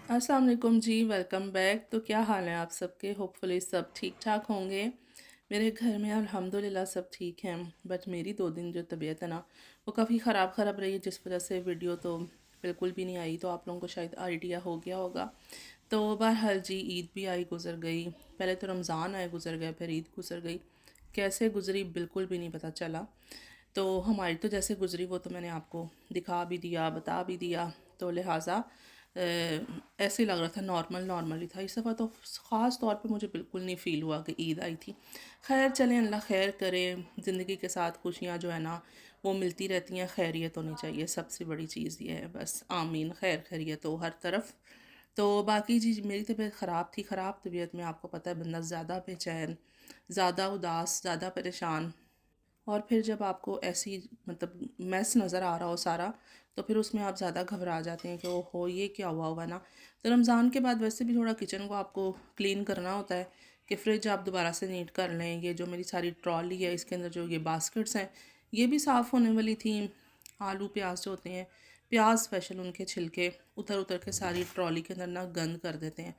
अस्सलाम वालेकुम जी, welcome back. तो क्या हाल है आप सबके? होपफुली सब ठीक ठाक होंगे। मेरे घर में अल्हम्दुलिल्लाह सब ठीक हैं, बट मेरी 2 दिन जो तबीयत है ना वो काफ़ी ख़राब ख़राब रही, जिस वजह से वीडियो तो बिल्कुल भी नहीं आई। तो आप लोगों को शायद आइडिया हो गया होगा। तो बहरहाल जी, ईद भी आई गुज़र गई। पहले तो रमज़ान आए गुज़र गए, फिर ईद गुज़र गई। कैसे गुज़री बिल्कुल भी नहीं पता चला। तो हमारी तो जैसे गुज़री वो तो मैंने आपको दिखा भी दिया, बता भी दिया। तो लिहाजा ऐसे ही लग रहा था, नॉर्मल नॉर्मल ही था। इस दफ़ा तो ख़ास तौर पे मुझे बिल्कुल नहीं फ़ील हुआ कि ईद आई थी। खैर चलें, अल्लाह खैर करे। ज़िंदगी के साथ खुशियाँ जो है ना वो मिलती रहती हैं, खैरियत होनी चाहिए, सबसे बड़ी चीज़ ये है बस। आमीन। खैर खैरियत हो हर तरफ। तो बाकी जी, मेरी तबीयत ख़राब थी। ख़राब तबीयत में आपको पता है बंदा ज़्यादा बेचैन, ज़्यादा उदास, ज़्यादा परेशान। और फिर जब आपको ऐसी मतलब मैस नज़र आ रहा हो सारा, तो फिर उसमें आप ज़्यादा घबरा जाते हैं कि ओहो ये क्या हुआ होगा ना। तो रमज़ान के बाद वैसे भी थोड़ा किचन को आपको क्लीन करना होता है कि फ्रिज आप दोबारा से नीट कर लें। ये जो मेरी सारी ट्रॉली है, इसके अंदर जो ये बास्केट्स हैं, ये भी साफ़ होने वाली थी। आलू प्याज जो होते हैं, प्याज स्पेशल, उनके छिलके उतर उतर के सारी ट्रॉली के अंदर ना गंद कर देते हैं।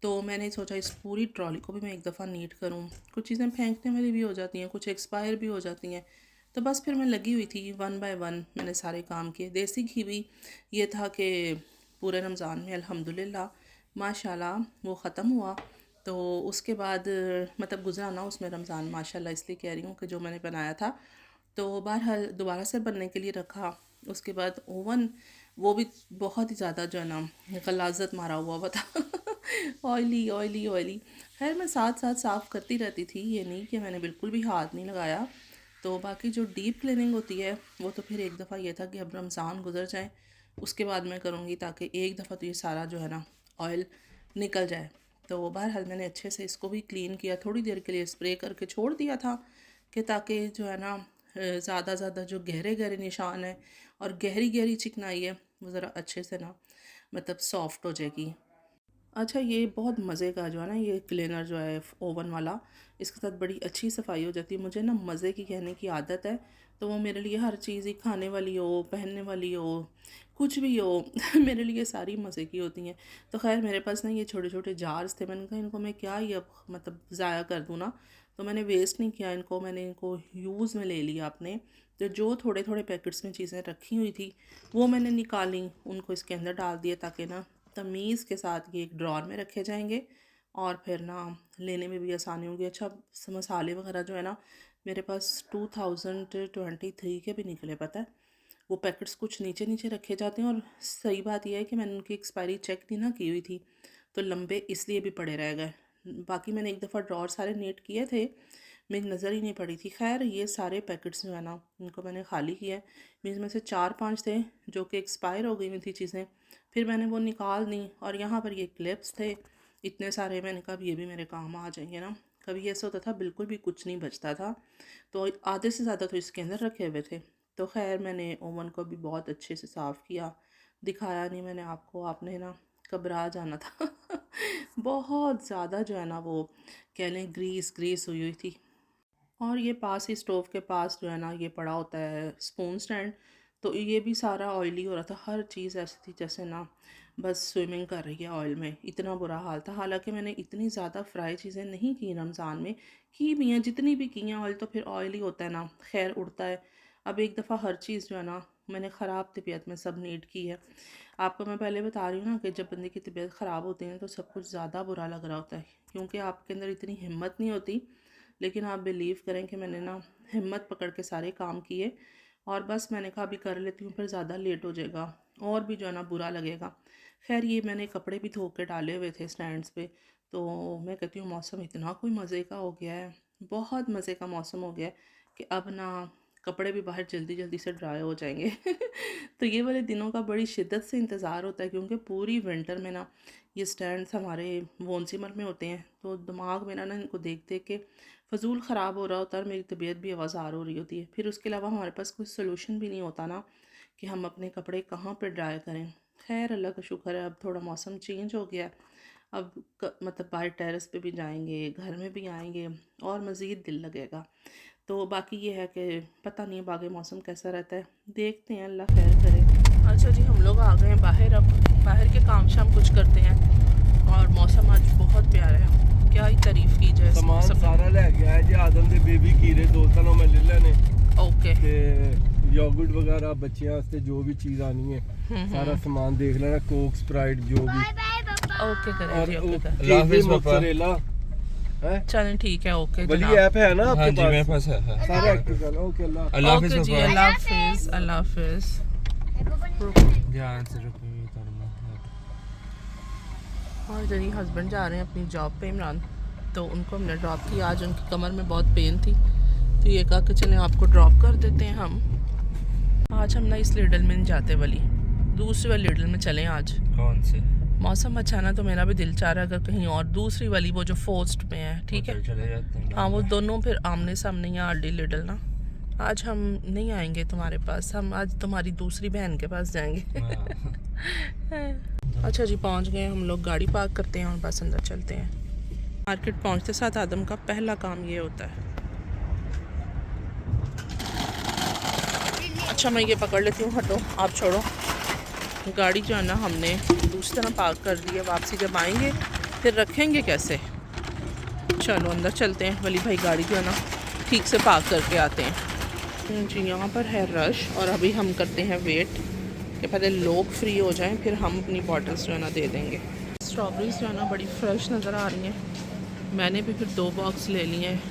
तो मैंने सोचा इस पूरी ट्रॉली को भी मैं एक दफ़ा नीट करूं। कुछ चीज़ें फेंकने वाली भी हो जाती हैं, कुछ एक्सपायर भी हो जाती हैं। तो बस फिर मैं लगी हुई थी, वन बाय वन मैंने सारे काम किए। देसी घी भी ये था कि पूरे रमज़ान में अल्हम्दुलिल्लाह माशाल्लाह वो ख़त्म हुआ। तो उसके बाद मतलब गुज़रा ना उसमें रमज़ान, माशाल्लाह इसलिए कह रही हूँ कि जो मैंने बनाया था। तो बहरहाल दोबारा से बनने के लिए रखा। उसके बाद ओवन, वो भी बहुत ही ज़्यादा जो है ना गलाज़त मारा हुआ था। Oily oily oily. खैर मैं साथ साथ साफ़ करती रहती थी, ये नहीं कि मैंने बिल्कुल भी हाथ नहीं लगाया। तो बाकी जो डीप क्लीनिंग होती है वो तो फिर एक दफ़ा ये था कि अब रमज़ान गुजर जाए उसके बाद मैं करूँगी, ताकि एक दफ़ा तो ये सारा जो है ना ऑयल निकल जाए। तो बहरहाल मैंने अच्छे से इसको भी क्लीन किया, थोड़ी देर के लिए स्प्रे करके छोड़ दिया था कि ताकि जो है ना ज़्यादा ज़्यादा जो गहरे गहरे निशान है और गहरी गहरी चिकनाई है वो ज़रा अच्छे से ना मतलब सॉफ्ट हो जाएगी। अच्छा, ये बहुत मज़े का जो है ना ये क्लीनर जो है ओवन वाला, इसके साथ बड़ी अच्छी सफाई हो जाती है। मुझे ना मज़े की कहने की आदत है, तो वो मेरे लिए हर चीज़ ही खाने वाली हो, पहनने वाली हो, कुछ भी हो मेरे लिए सारी मज़े की होती हैं। तो खैर मेरे पास ना ये छोटे छोटे जार्स थे, मैंने कहा इनको मैं क्या ही अब मतलब ज़ाया कर दूँ ना। तो मैंने वेस्ट नहीं किया इनको, मैंने इनको यूज़ में ले लिया अपने। तो जो थोड़े थोड़े पैकेट्स में चीज़ें रखी हुई थी वो मैंने निकाली, उनको इसके अंदर डाल दिया ताकि ना तमीज़ के साथ ये एक ड्रॉर में रखे जाएंगे और फिर ना लेने में भी आसानी होगी। अच्छा, मसाले वगैरह जो है ना मेरे पास 2023 के भी निकले, पता है। वो पैकेट्स कुछ नीचे नीचे रखे जाते हैं, और सही बात यह है कि मैंने उनकी एक्सपायरी चेक नहीं ना की हुई थी, तो लंबे इसलिए भी पड़े रह गए। बाकी मैंने एक दफ़ा ड्रॉर सारे नीट किए थे, मेरी नज़र ही नहीं पड़ी थी। खैर ये सारे पैकेट्स जो है ना इनको मैंने खाली किया है। इसमें से 4-5 थे जो कि एक्सपायर हो गई हुई थी चीज़ें, फिर मैंने वो निकाल दी। और यहाँ पर ये क्लिप्स थे इतने सारे, मैंने कहा अब ये भी मेरे काम आ जाएंगे ना। कभी ऐसा होता था बिल्कुल भी कुछ नहीं बचता था, तो आधे से ज़्यादा तो इसके अंदर रखे हुए थे। तो खैर मैंने ओवन को भी बहुत अच्छे से साफ़ किया, दिखाया नहीं मैंने आपको, आपने ना घबरा जाना था। बहुत ज़्यादा जो है ना वो कह लें ग्रीस ग्रीस हुई हुई थी। और ये पास ही स्टोव के पास जो है ना ये पड़ा होता है स्पून स्टैंड, तो ये भी सारा ऑयली हो रहा था। हर चीज़ ऐसी थी जैसे ना बस स्विमिंग कर रही है ऑयल में, इतना बुरा हाल था। हालांकि मैंने इतनी ज़्यादा फ्राई चीज़ें नहीं की रमज़ान में, की भी हैं जितनी भी की हैं, ऑयल तो फिर ऑयल ही होता है ना, खैर उड़ता है। अब एक दफ़ा हर चीज़ जो है ना मैंने ख़राब तबीयत में सब नीट की है। आपको मैं पहले बता रही हूँ ना कि जब बंदे की तबीयत ख़राब होती है तो सब कुछ ज़्यादा बुरा लग रहा होता है, क्योंकि आपके अंदर इतनी हिम्मत नहीं होती। लेकिन आप बिलीव करें कि मैंने ना हिम्मत पकड़ के सारे काम किए, और बस मैंने कहा अभी कर लेती हूँ, फिर ज़्यादा लेट हो जाएगा और भी जो है ना बुरा लगेगा। खैर ये मैंने कपड़े भी धो के डाले हुए थे स्टैंड्स पे। तो मैं कहती हूँ मौसम इतना कोई मज़े का हो गया है, बहुत मज़े का मौसम हो गया है कि अब ना कपड़े भी बाहर जल्दी जल्दी से ड्राई हो जाएंगे। तो ये वाले दिनों का बड़ी शिद्दत से इंतज़ार होता है, क्योंकि पूरी विंटर में ना ये स्टैंड्स हमारे वोनसिमर में होते हैं। तो दिमाग मेरा ना इनको देख देख के फ़जूल ख़राब हो रहा होता है, और मेरी तबीयत भी आवाज़ार हो रही होती है। फिर उसके अलावा हमारे पास कोई सलूशन भी नहीं होता ना कि हम अपने कपड़े कहाँ पे ड्राई करें। खैर अल्लाह का शुक्र है अब थोड़ा मौसम चेंज हो गया है। अब मतलब बाहर टेरेस पे भी जाएंगे, घर में भी आएंगे, और मज़ीद दिल लगेगा। तो बाकी ये है कि पता नहीं अब आगे मौसम कैसा रहता है, देखते हैं, अल्लाह खैर करे। अच्छा जी, हम लोग आ गए हैं बाहर। अब बाहर के काम शाम कुछ करते हैं और मौसम आज बहुत प्यारा है, क्या ही तारीफ की जाए। सामान सारा ले गया है जी, आदम दे बेबी खीरे दोस्तों में ले लेने ओके ते योगर्ट वगैरह बच्चियां वास्ते जो भी चीज आनी है सारा सामान देख लेना, कोक स्प्राइट जो भी। ओके करें और जी, ओके करें। अल्लाह हाफिज़ मोज़रेला है, चलें ठीक है, ओके बड़ी जनाब। ऐप है ना आपके हाँ जी मेरे पास? पास है। सारे एक्टिव कर लो। ओके अल्लाह ओके जी, अल्लाह हाफिज़, अल्लाह हाफिज़। ध्यान से रुकिए करना। और इधर हस्बैंड जा रहे हैं अपनी जॉब पे इमरान, तो उनको हमने ड्रॉप किया। आज उनकी कमर में बहुत पेन थी, तो ये कहा कि चलें आपको ड्रॉप कर देते हैं हम। आज हम ना इस लिडल में नहीं जाते वाली, दूसरी वाली लिडल में चलें आज। कौन से? मौसम अच्छा ना, तो मेरा भी दिल चाह रहा है अगर कहीं और दूसरी वाली वो जो फोस्ट में है, ठीक है। चले जाते हैं। हाँ वो दोनों फिर आमने सामने या आरडी लिडल ना। आज हम नहीं आएंगे तुम्हारे पास, हम आज तुम्हारी दूसरी बहन के पास जाएंगे। अच्छा जी, पहुंच गए हम लोग, गाड़ी पार्क करते हैं और बस अंदर चलते हैं। मार्केट पहुंचते साथ आदम का पहला काम ये होता है। अच्छा मैं ये पकड़ लेती हूँ, हटो आप छोड़ो। गाड़ी जो है ना हमने दूसरी तरह पार्क कर दी है, वापसी जब आएंगे फिर रखेंगे कैसे। चलो अंदर चलते हैं, वली भाई गाड़ी जो है ना ठीक से पार्क करके आते हैं। जी यहाँ पर है रश और अभी हम करते हैं वेट कि पहले लोग फ्री हो जाएं, फिर हम अपनी बॉटल्स जो है ना दे देंगे। स्ट्रॉबेरीज जो है ना बड़ी फ्रेश नज़र आ रही हैं। मैंने भी फिर 2 बॉक्स ले लिए हैं,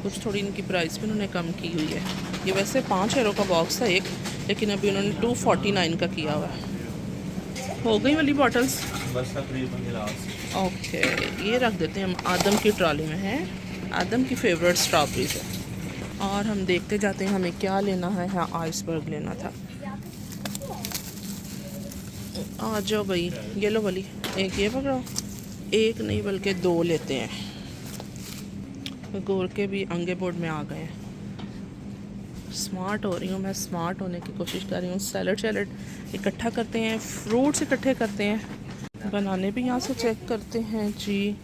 कुछ थोड़ी इनकी प्राइस भी उन्होंने कम की हुई है। ये वैसे 5 यूरो का बॉक्स था एक, लेकिन अभी उन्होंने 249 का किया हुआ है। हो गई वाली बॉटल्स बस तकरीबन। ओके, ये रख देते हैं हम आदम की ट्रॉली में। है आदम की फेवरेट स्ट्रॉबेरीज है। और हम देखते जाते हैं हमें क्या लेना है। हाँ आइसबर्ग लेना था। आ जाओ भाई, ये लो वाली, एक ये पकड़ो, एक नहीं बल्कि 2 लेते हैं। गोर के भी अंगे बोर्ड में आ गए हैं। स्मार्ट हो रही हूँ मैं, स्मार्ट होने की कोशिश कर रही हूँ। सैलड इकट्ठा करते हैं, फ्रूट्स इकट्ठे करते हैं, बनाने भी यहाँ से चेक करते हैं जी।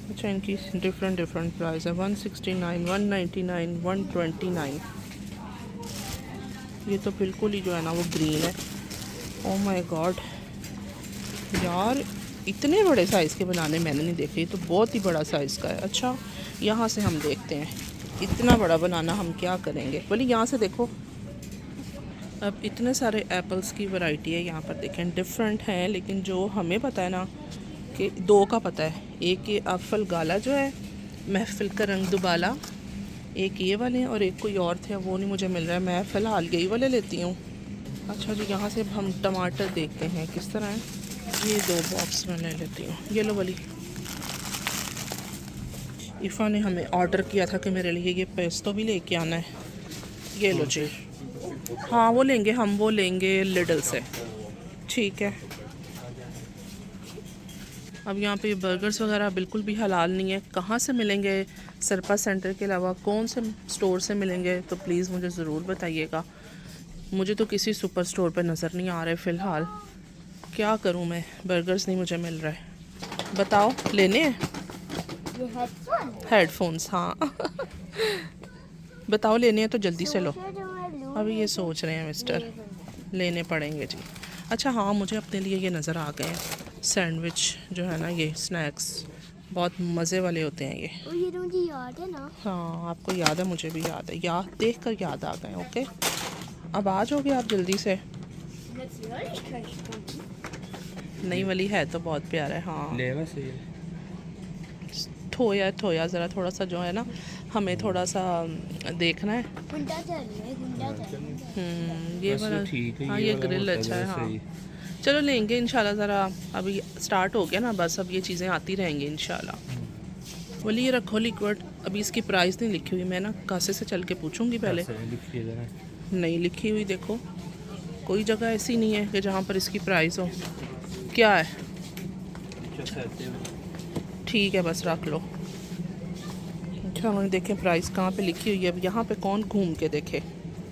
अच्छा इनकी डिफरेंट प्राइस है, 169, 199, 129। ये तो बिल्कुल ही जो है ना वो ग्रीन है। ओह माय गॉड यार, इतने बड़े साइज़ के बनाने मैंने नहीं देखे, ये तो बहुत ही बड़ा साइज़ का है। अच्छा यहाँ से हम देखते हैं, इतना बड़ा बनाना हम क्या करेंगे। बोले यहाँ से देखो, अब इतने सारे एप्पल्स की वैरायटी है यहाँ पर, देखें डिफरेंट हैं, लेकिन जो हमें पता है ना कि 2 का पता है। एक ये अफल गाला जो है, महफिल का रंग दुबाला, एक ये वाले हैं और एक कोई और थे, वो नहीं मुझे मिल रहा है। मैं फ़िलहाल यही वाले लेती हूँ। अच्छा जी, यहाँ से हम टमाटर देखते हैं किस तरह हैं। ये 2 बॉक्स में ले लेती हूँ। ये लो वाली, इफ़ा ने हमें ऑर्डर किया था कि मेरे लिए ये पेस्टो भी लेके आना है। ये लो जी, हाँ वो लेंगे हम, वो लेंगे लिडल से, ठीक है। अब यहाँ पे बर्गर्स वगैरह बिल्कुल भी हलाल नहीं है। कहाँ से मिलेंगे सरपा सेंटर के अलावा, कौन से स्टोर से मिलेंगे, तो प्लीज़ मुझे ज़रूर बताइएगा। मुझे तो किसी सुपर स्टोर पे नज़र नहीं आ रहे फ़िलहाल, क्या करूँ मैं, बर्गर्स नहीं मुझे मिल रहे। बताओ लेने हैं हेडफोन्स? हाँ बताओ लेने हैं तो जल्दी से लो। अभी ये सोच रहे हैं मिस्टर, लेने पड़ेंगे जी। अच्छा हाँ, मुझे अपने लिए ये नज़र आ गए हैं सैंडविच जो है ना, ये स्नैक्स बहुत मज़े वाले होते हैं ये। ये मुझे याद है ना। हाँ आपको याद है, मुझे भी याद है, याद देख कर याद आ गए। ओके अब आ जाओगे आप जल्दी से। नई वाली है तो बहुत प्यारा है। हाँ ले वैसे थोया ज़रा थोड़ा सा जो है ना, हमें थोड़ा सा देखना है। गुंडा चल रहा है, गुंडा चल रहा है। ये बस वाला ठीक है, हाँ, ये ये वाला ग्रिल होता है अच्छा है। वैसे हाँ ही। चलो लेंगे इंशाल्लाह। ज़रा अभी स्टार्ट हो गया ना, बस अब ये चीज़ें आती रहेंगी इंशाल्लाह। बोलिए ये रखो लिक्विड, अभी इसकी प्राइस नहीं लिखी हुई, मैं ना कासे से चल के पूछूंगी पहले। लिखिए जरा। नहीं लिखी हुई, देखो कोई जगह ऐसी नहीं है कि जहाँ पर इसकी प्राइस हो। क्या है, ठीक है बस रख लो। अच्छा उन्होंने देखें प्राइस कहाँ पे लिखी हुई है, अब यहाँ पे कौन घूम के देखे।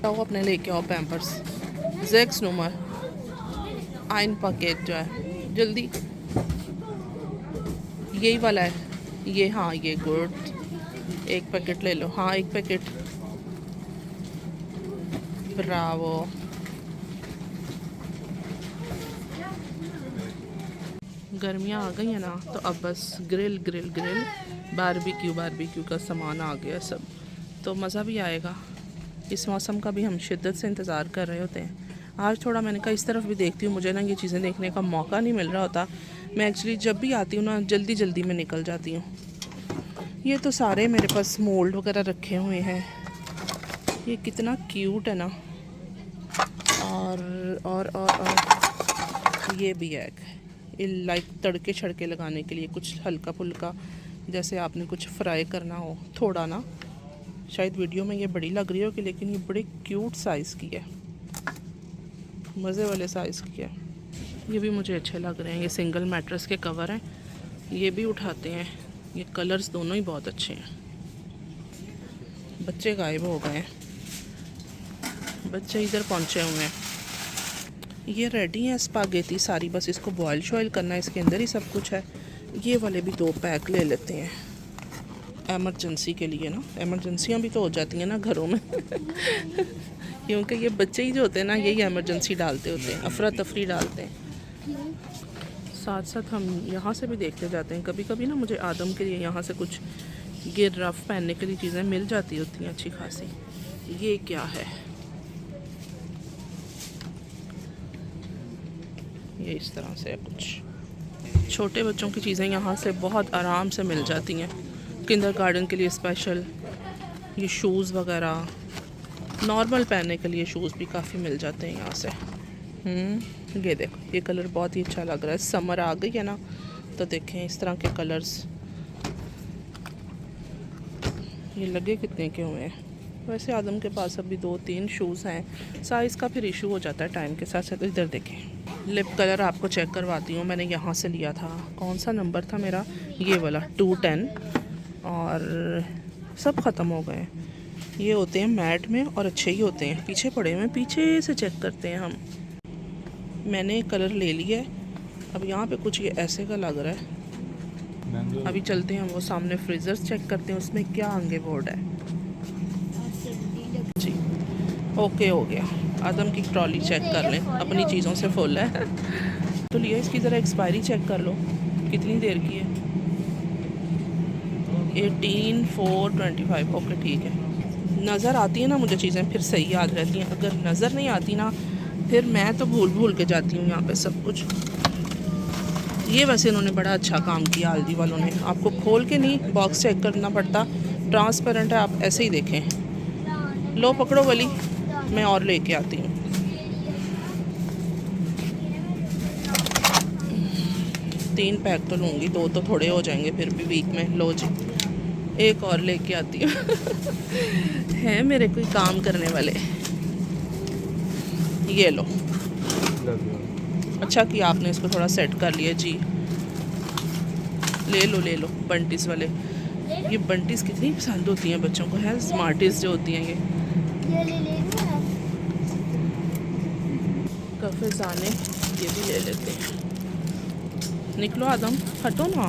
आओ अपने लेके आओ पैम्पर्स, ज़ेक्स नूमर आइन पैकेट जो है, जल्दी यही वाला है ये। हाँ ये गुड, एक पैकेट ले लो। हाँ एक पैकेट, ब्रावो। गर्मियाँ आ गई हैं ना, तो अब बस ग्रिल ग्रिल ग्रिल, बारबेक्यू का सामान आ गया सब, तो मज़ा भी आएगा। इस मौसम का भी हम शिद्दत से इंतज़ार कर रहे होते हैं। आज थोड़ा मैंने कहा इस तरफ भी देखती हूँ, मुझे ना ये चीज़ें देखने का मौका नहीं मिल रहा होता। मैं एक्चुअली जब भी आती हूँ ना जल्दी जल्दी में निकल जाती हूँ। ये तो सारे मेरे पास मोल्ड वगैरह रखे हुए हैं। ये कितना क्यूट है ना। और ये भी है लाइक तड़के छड़के लगाने के लिए, कुछ हल्का फुल्का, जैसे आपने कुछ फ्राई करना हो थोड़ा ना। शायद वीडियो में ये बड़ी लग रही होगी, लेकिन ये बड़े क्यूट साइज़ की है, मज़े वाले साइज़ की है। ये भी मुझे अच्छे लग रहे हैं। ये सिंगल मैट्रेस के कवर हैं, ये भी उठाते हैं। ये कलर्स दोनों ही बहुत अच्छे हैं। बच्चे गायब हो गए हैं, बच्चे इधर पहुंचे हुए हैं। ये रेडी है स्पागेटी सारी, बस इसको बॉयल शॉयल करना है, इसके अंदर ही सब कुछ है। ये वाले भी 2 पैक ले लेते हैं एमरजेंसी के लिए ना। एमरजेंसियाँ भी तो हो जाती हैं ना घरों में क्योंकि ये बच्चे ही जो होते हैं ना, यही एमरजेंसी डालते होते हैं, अफरा तफरी डालते हैं। साथ साथ हम यहाँ से भी देखते जाते हैं। कभी कभी ना मुझे आदम के लिए यहाँ से कुछ ये रफ पहनने के लिए चीज़ें मिल जाती होती हैं अच्छी खासी। ये क्या है, ये इस तरह से है कुछ। छोटे बच्चों की चीज़ें यहाँ से बहुत आराम से मिल जाती हैं, किंडरगार्टन के लिए स्पेशल। ये शूज़ वगैरह, नॉर्मल पहनने के लिए शूज़ भी काफ़ी मिल जाते हैं यहाँ से। ये देखो, ये कलर बहुत ही अच्छा लग रहा है। समर आ गई है ना, तो देखें इस तरह के कलर्स। ये लगे कितने के हुए हैं। वैसे आदम के पास अभी 2-3 शूज़ हैं, साइज़ का फिर इशू हो जाता है टाइम के साथ साथ। इधर देखें, लिप कलर आपको चेक करवाती हूँ। मैंने यहाँ से लिया था, कौन सा नंबर था मेरा, ये वाला 210, और सब ख़त्म हो गए। ये होते हैं मैट में और अच्छे ही होते हैं। पीछे पड़े हुए, पीछे से चेक करते हैं हम। मैंने कलर ले लिया है। अब यहाँ पे कुछ ये ऐसे का लग रहा है। अभी चलते हैं वो सामने फ्रीज़र्स चेक करते हैं, उसमें क्या आगे बोर्ड है जी। ओके हो गया। आदम की ट्रॉली चेक कर लें, अपनी चीज़ों से फुल है तो लिया। इसकी ज़रा एक्सपायरी चेक कर लो, कितनी देर की है। 18/4/25। ओके ठीक है। नज़र आती है ना मुझे चीज़ें, फिर सही याद रहती हैं। अगर नज़र नहीं आती ना, फिर मैं तो भूल के जाती हूँ यहाँ पे सब कुछ। ये वैसे इन्होंने बड़ा अच्छा काम किया हल्दी वालों ने। आपको खोल के नहीं बॉक्स चेक करना पड़ता, ट्रांसपेरेंट है, आप ऐसे ही देखें। लो पकड़ो वली, मैं और लेके आती हूँ। तीन पैक तो लूँगी, 2 तो थोड़े हो जाएंगे फिर भी वीक में। लो जी, एक और लेके आती हूँ है मेरे कोई काम करने वाले। ये लो, अच्छा कि आपने इसको थोड़ा सेट कर लिया जी। ले लो बंटीज वाले। ये बंटीज कितनी पसंद होती हैं बच्चों को, है स्मार्टीज जो होती हैं ये। कफेज़ाने ये भी ले लेते हैं। निकलो आदम, हटो ना,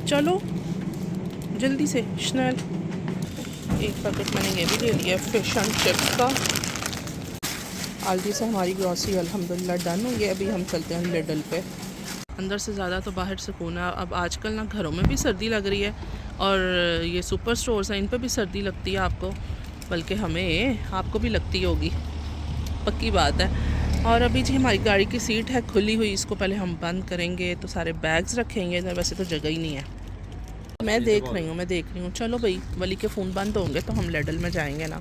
चलो जल्दी से स्नैल। एक पैकेट मैंने ये भी ले लिया फिश एंड चिप्स का। आल्दी से हमारी ग्रॉसरी अल्हम्दुलिल्लाह डन हो गया। अभी हम चलते हैं लिडल पे। अंदर से ज़्यादा तो बाहर सुकून है। अब आजकल ना घरों में भी सर्दी लग रही है, और ये सुपर स्टोर्स हैं, इन पे भी सर्दी लगती है आपको, बल्कि हमें आपको भी लगती होगी, पक्की बात है। और अभी जी हमारी गाड़ी की सीट है खुली हुई, इसको पहले हम बंद करेंगे तो सारे बैग्स रखेंगे इधर। वैसे तो जगह ही नहीं है। मैं देख रही हूँ। चलो भाई, वली के फ़ोन बंद होंगे तो हम लिडल में जाएंगे ना।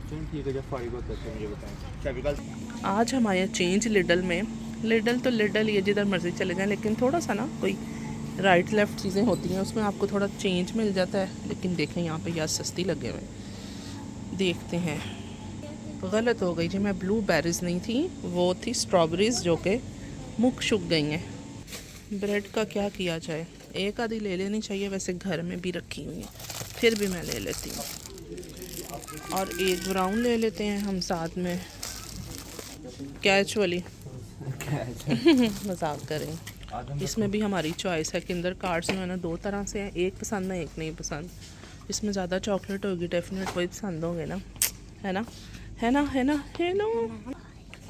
ठीक है, जब फारिग होता है तो मुझे बताएं। आज हमारे चेंज लिडल में। लिडल तो लिडल ये जिधर मर्ज़ी चले जाएं, लेकिन थोड़ा सा ना कोई राइट लेफ़्ट चीज़ें होती हैं, उसमें आपको थोड़ा चेंज मिल जाता है। लेकिन देखें यहाँ पे यार सस्ती लगे हुए। देखते हैं। गलत हो गई जी, मैं ब्लू बेरीज़ नहीं थी, वो थी स्ट्रॉबेरीज़, जो कि मुख शुक गई हैं। ब्रेड का क्या किया जाए, एक आधी ले लेनी चाहिए, वैसे घर में भी रखी हुई है, फिर भी मैं ले लेती हूँ। और एक ब्राउन ले लेते हैं हम साथ में, कैच वाली मजाक करें। इसमें भी हमारी चॉइस है। किंडर कार्ड्स में ना 2 तरह से हैं, एक पसंद है एक नहीं पसंद। इसमें ज़्यादा चॉकलेट होगी, डेफिनेट वही पसंद होंगे ना, है ना।